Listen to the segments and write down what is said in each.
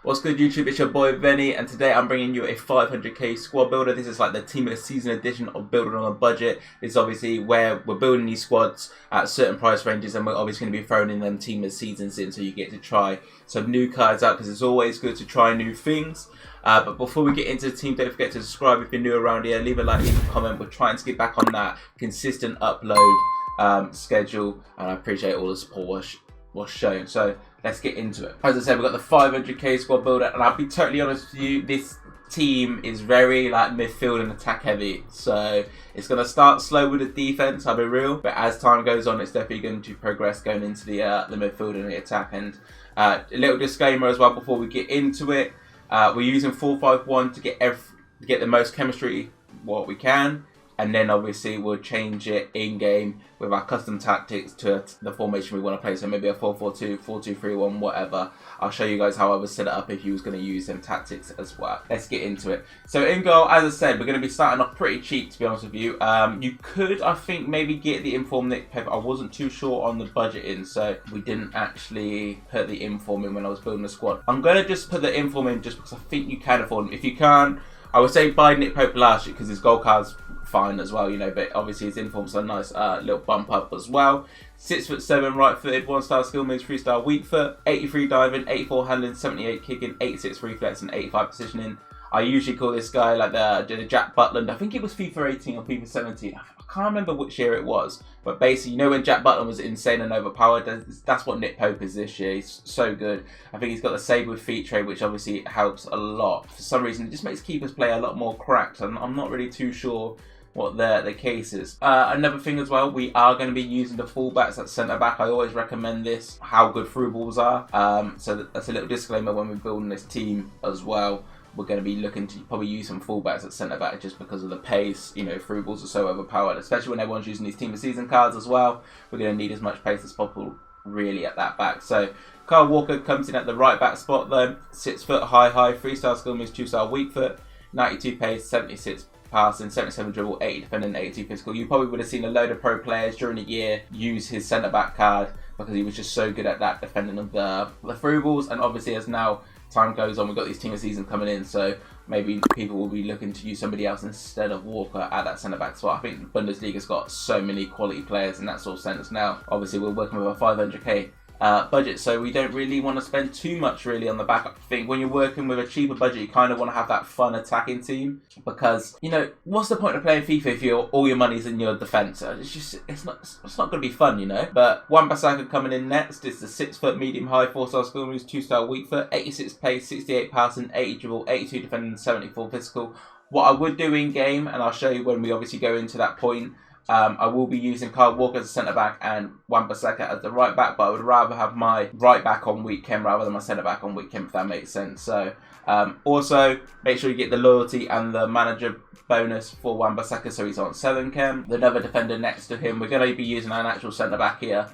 What's good, YouTube? It's your boy Venny, and today I'm bringing you a 500k squad builder. This is like the team of the season edition of building on a budget. It's obviously where we're building these squads at certain price ranges, and we're obviously going to be throwing in them team of seasons in, so you get to try some new cards out, because it's always good to try new things. But before we get into the team, don't forget to subscribe if you're new around here. Leave a like, leave a comment. We're trying to get back on that consistent upload schedule, and I appreciate all the support was shown. So let's get into it. As I said, we've got the 500k squad builder, and I'll be totally honest with you, this team is very like midfield and attack heavy, so it's going to start slow with the defense, I'll be real, but as time goes on it's definitely going to progress going into the midfield and the attack. And a little disclaimer as well before we get into it, we're using 4-5-1 to get the most chemistry what we can, and then obviously we'll change it in game with our custom tactics to the formation we want to play. So maybe a 4-4-2, 4-2-3-1, whatever. I'll show you guys how I would set it up if you was going to use them tactics as well. Let's get into it. So in goal, as I said, we're going to be starting off pretty cheap, to be honest with you. You could, I think, maybe get the inform Nick Pep. I wasn't too sure on the budget in, so we didn't actually put the inform in when I was building the squad. I'm going to just put the inform in just because I think you can afford him. If you can't, I would say buy Nick Pope last year because his goal card's fine as well, you know, but obviously his inform's a nice little bump up as well. 6'7", right footed, 1-star skill moves, 3-star weak foot, 83 diving, 84 handling, 78 kicking, 86 reflex, and 85 positioning. I usually call this guy like the Jack Butland. I think it was FIFA 18 or FIFA 17. I can't remember which year it was, but basically, you know, when Jack Butland was insane and overpowered, that's what Nick Pope is this year. He's so good. I think he's got the save with feet trade, which obviously helps a lot. For some reason, it just makes keepers play a lot more cracked, and I'm not really too sure what the case is. Another thing as well, we are going to be using the fullbacks at centre back. I always recommend this, how good through balls are. So that's a little disclaimer when we're building this team as well. We're going to be looking to probably use some fullbacks at centre back just because of the pace. You know, through balls are so overpowered, especially when everyone's using these team of season cards as well. We're going to need as much pace as possible really at that back. So Kyle Walker comes in at the right back spot though. 6 foot high, 3-star skill moves, 2-star weak foot, 92 pace, 76 passing, 77 dribble, 80 defending, 82 physical. You probably would have seen a load of pro players during the year use his centre back card because he was just so good at that defending of the through balls. And obviously as now time goes on, we've got these team of season coming in, so maybe people will be looking to use somebody else instead of Walker at that centre back spot. I think Bundesliga's got so many quality players in that sort of sense now. Obviously we're working with a 500k budget, so we don't really want to spend too much really on the back. I think when you're working with a cheaper budget, you kind of want to have that fun attacking team, because you know, what's the point of playing FIFA if all your money's in your defence? It's not going to be fun, you know. But Wan-Bissaka coming in next. It's the 6 foot medium high, 4-star skill moves, 2-star weak foot, 86 pace, 68 passing, 80 dribble, 82 defending, 74 physical. What I would do in game, and I'll show you when we obviously go into that point, I will be using Kyle Walker as a centre back and Wan-Bissaka as the right back, but I would rather have my right back on weekend rather than my centre back on weekend, if that makes sense. So also make sure you get the loyalty and the manager bonus for Wan-Bissaka, so he's on selling chem. The another defender next to him, we're going to be using an actual centre back here.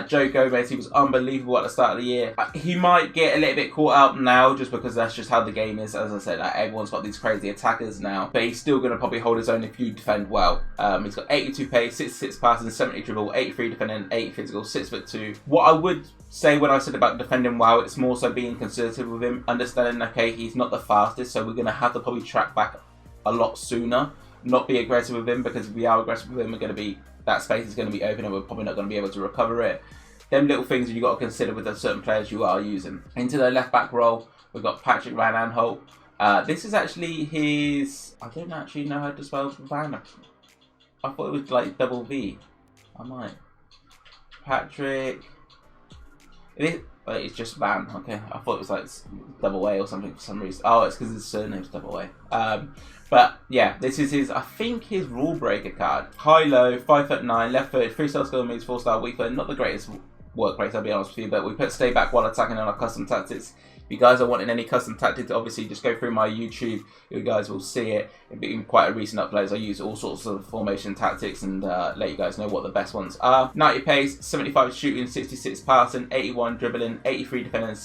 Joe Gomez, he was unbelievable at the start of the year. He might get a little bit caught up now just because that's just how the game is. As I said, like, everyone's got these crazy attackers now, but he's still going to probably hold his own if you defend well. He's got 82 pace, 66 passing, 70 dribble, 83 defending, 80 physical, 6'2". What I would say when I said about defending well, it's more so being conservative with him, understanding, okay, he's not the fastest, so we're going to have to probably track back a lot sooner, not be aggressive with him, because if we are aggressive with him, we're going to be, that space is going to be open and we're probably not going to be able to recover it. Them little things you've got to consider with the certain players you are using. Into the left back role, we've got Patrick Van Aanholt. This is actually his, I don't actually know how to spell Van. I thought it was like double V. I might. Patrick. It's just Van, okay. I thought it was like double A or something for some reason. Oh, it's because his surname's double A. But yeah, this is his, I think, his rule breaker card. High low, 5'9", left footed, 3-star skill moves, 4-star weak foot. Not the greatest work rates, I'll be honest with you, but we put stay back while attacking on our custom tactics. If you guys are wanting any custom tactics, obviously just go through my YouTube. You guys will see it. It's been quite a recent uploads. I use all sorts of formation tactics and let you guys know what the best ones are. 90 pace, 75 shooting, 66 passing, 81 dribbling, 83 defending,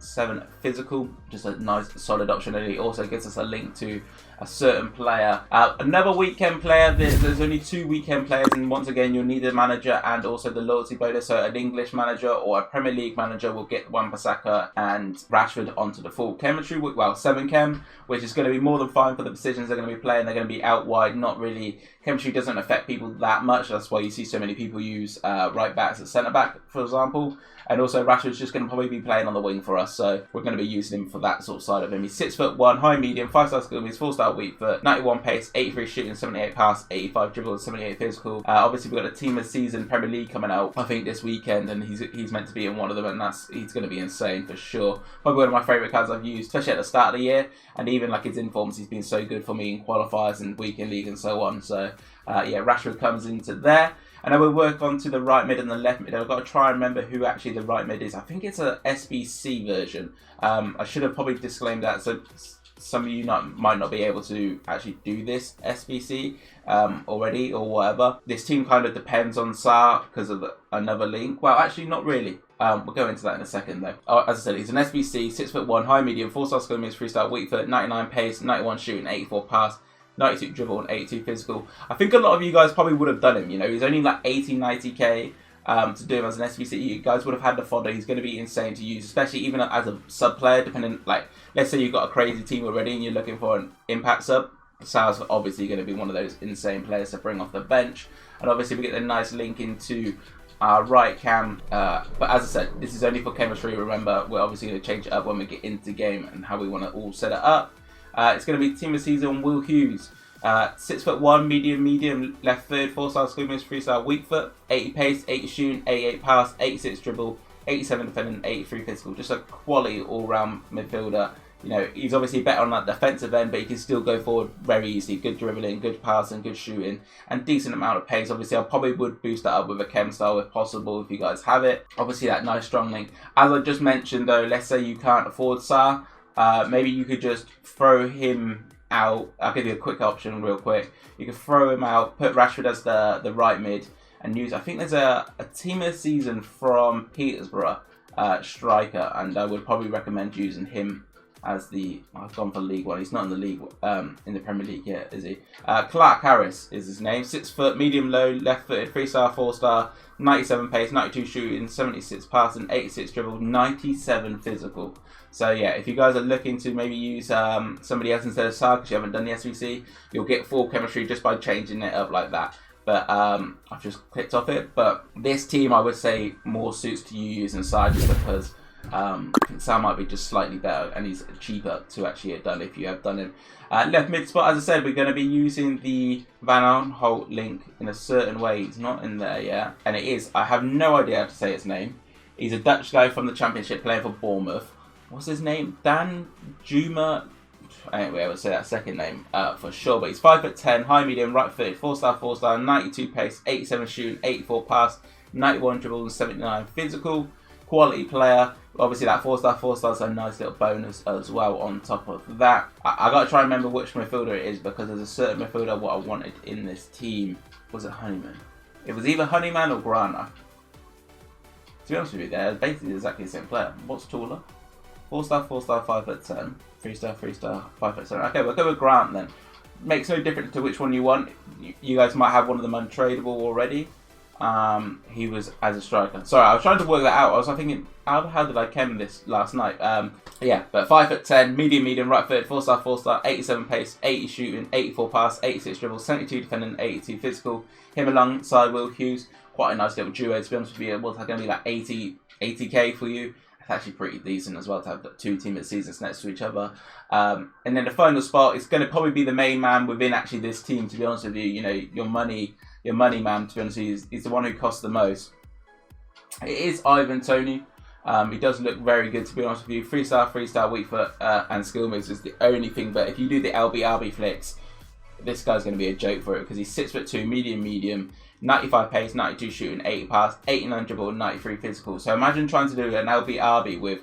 7 physical, just a nice solid option, and it also gives us a link to a certain player. Another weekend player, there's only 2 weekend players, and once again you'll need a manager and also the loyalty bonus, so an English manager or a Premier League manager will get Wan-Bissaka and Rashford onto the full chemistry, well 7 chem, which is going to be more than fine for the positions they're going to be playing. They're going to be out wide, not really, chemistry doesn't affect people that much, that's why you see so many people use right backs at centre back, for example. And also Rashford's just going to probably be playing on the wing for us, so we're going to be using him for that sort of side of him. He's 6'1", high medium, 5-star skill moves, 4-star weak foot, 91 pace, 83 shooting, 78 pass, 85 dribble, 78 physical. Obviously we've got a team of season Premier League coming out, I think this weekend, and he's meant to be in one of them, and he's going to be insane for sure. Probably one of my favourite cards I've used, especially at the start of the year, and even like his informs, he's been so good for me in qualifiers and weekend league and so on. So yeah, Rashford comes into there. And then we'll work on to the right mid and the left mid. I've got to try and remember who actually the right mid is. I think it's a SBC version. I should have probably disclaimed that, so some of you might not be able to actually do this SBC already or whatever. This team kind of depends on Sa because of another link. Well, actually not really. We'll go into that in a second though. As I said, he's an SBC, 6'1", high medium, 4-star skill moves, 3-star weak foot, 99 pace, 91 shooting, 84 pass, 92 dribble and 82 physical. I think a lot of you guys probably would have done him. You know, he's only like 80, 90k to do him as an SBC. You guys would have had the fodder. He's going to be insane to use, especially even as a sub player. Depending, like, let's say you've got a crazy team already and you're looking for an impact sub. Sal's obviously going to be one of those insane players to bring off the bench. And obviously we get a nice link into our right cam. But as I said, this is only for chemistry. Remember, we're obviously going to change it up when we get into game and how we want to all set it up. It's going to be team of season Will Hughes. 6'1", medium, left third, 4-star skill moves, 3-star weak foot, 80 pace, 80 shooting, 88 pass, 86 dribble, 87 defending, 83 physical. Just a quality all-round midfielder. You know, he's obviously better on that defensive end, but he can still go forward very easily. Good dribbling, good passing, good shooting, and decent amount of pace. Obviously, I probably would boost that up with a chem style if possible, if you guys have it. Obviously, that nice strong link. As I just mentioned, though, let's say you can't afford Sa, maybe you could just throw him out. I'll give you a quick option real quick. You can throw him out, put Rashford as the right mid, and use, I think there's a team of the season from Peterborough striker, and I would probably recommend using him as the, I've gone for League One. He's not in the league, in the Premier League yet, is he? Clark Harris is his name. 6 foot, medium low, left footed, 3-star, 4-star, 97 pace, 92 shooting, 76 passing, 86 dribble, 97 physical. So yeah, if you guys are looking to maybe use somebody else instead of Sa because you haven't done the SVC, you'll get full chemistry just by changing it up like that. But I've just clicked off it. But this team, I would say, more suits to you using Sa just because I think Sa might be just slightly better and he's cheaper to actually have done if you have done him. Left mid spot, as I said, we're going to be using the Van Aanholt link in a certain way. He's not in there yet. And it is, I have no idea how to say his name. He's a Dutch guy from the Championship playing for Bournemouth. What's his name? Dan Juma. Anyway, I would say that second name for sure. But he's 5'10", high medium, right footed, 4-star, 92 pace, 87 shooting, 84 pass, 91 dribble and 79 physical. Quality player. Obviously that 4-star is a nice little bonus as well on top of that. I got to try and remember which midfielder it is because there's a certain midfielder what I wanted in this team. Was it Honeyman? It was either Honeyman or Grana. To be honest with you, they're basically exactly the same player. What's taller? 4-star, 5'10", 3-star, 5'7". Okay, we'll go with Grant then. Makes no difference to which one you want. You guys might have one of them untradeable already. He was as a striker. Sorry, I was trying to work that out. I was thinking, how did I chem this last night? Yeah, but 5'10", medium, right footed, 4-star, 87 pace, 80 shooting, 84 pass, 86 dribble, 72 defending, 82 physical. Him alongside Will Hughes. Quite a nice little duo, to be honest with you. What's going to be like 80k for you? It's actually pretty decent as well to have 2 team of seasons next to each other. And then the final spot is going to probably be the main man within actually this team, to be honest with you. You know, your money man, to be honest with you, is the one who costs the most. It is Ivan Toney. He does look very good, to be honest with you. 3-star, weak foot, and skill moves is the only thing. But if you do the LBRB flicks, this guy's going to be a joke for it because he's 6'2", medium, 95 pace, 92 shooting, 80 pass, 89 dribble, 93 physical. So imagine trying to do an LBRB with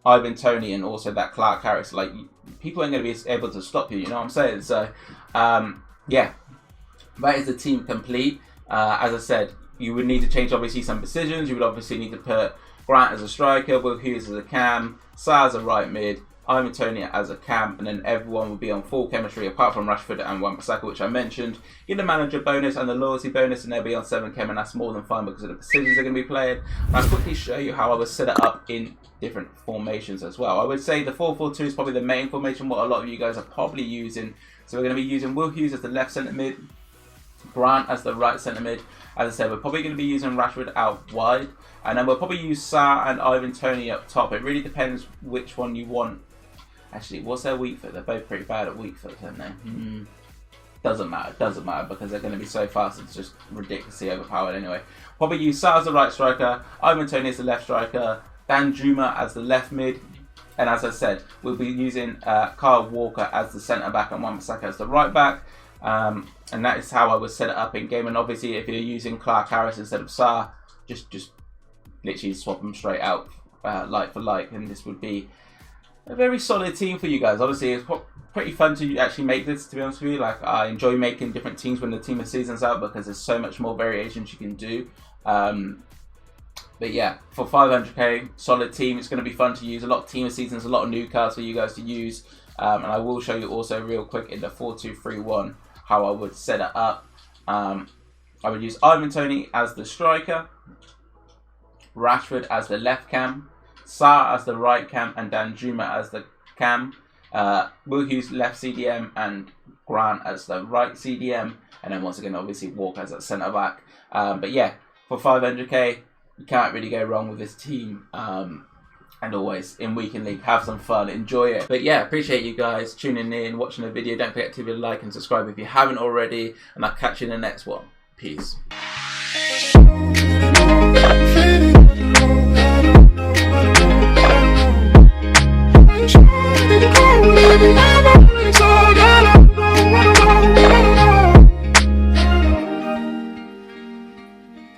Ivan Toney and also that Clark Harris. Like, people aren't going to be able to stop you, you know what I'm saying? So, yeah, that is the team complete. As I said, you would need to change obviously some decisions. You would obviously need to put Grant as a striker, Will Hughes as a cam, Sa as a right mid, Ivan Toney as a cam, and then everyone will be on full chemistry apart from Rashford and Wan-Bissaka, which I mentioned. Get the manager bonus and the loyalty bonus, and they'll be on 7 chem, and that's more than fine because of the positions they're going to be playing. And I'll quickly show you how I would set it up in different formations as well. I would say the 4-4-2 is probably the main formation, what a lot of you guys are probably using. So we're going to be using Will Hughes as the left centre mid, Grant as the right centre mid. As I said, we're probably going to be using Rashford out wide, and then we'll probably use Sa and Ivan Toney up top. It really depends which one you want. Actually, what's their weak foot? They're both pretty bad at weak foot, aren't they? Doesn't matter because they're going to be so fast, it's just ridiculously overpowered anyway. Probably use Sa as the right striker, Ivan Toney as the left striker, Dan Juma as the left mid, and as I said, we'll be using Kyle Walker as the centre back and Wan-Bissaka as the right back. And that is how I would set it up in game. And obviously, if you're using Clark Harris instead of Sa, just literally swap them straight out like for like, and this would be a very solid team for you guys. Obviously, it's pretty fun to actually make this, to be honest with you. Like, I enjoy making different teams when the team of season's out because there's so much more variations you can do. But yeah, for 500k, solid team. It's going to be fun to use. A lot of team of seasons, a lot of new cards for you guys to use. And I will show you also real quick in the 4-2-3-1 how I would set it up. I would use Ivan Toney as the striker, Rashford as the left cam, Sa as the right cam, and Dan Juma as the cam. Will Hughes left CDM and Grant as the right CDM, and then once again obviously Walker as a centre back. But yeah, for 500k, you can't really go wrong with this team. And always in Weekend League, have some fun, enjoy it. But yeah, appreciate you guys tuning in, watching the video. Don't forget to like and subscribe if you haven't already, and I'll catch you in the next one. Peace.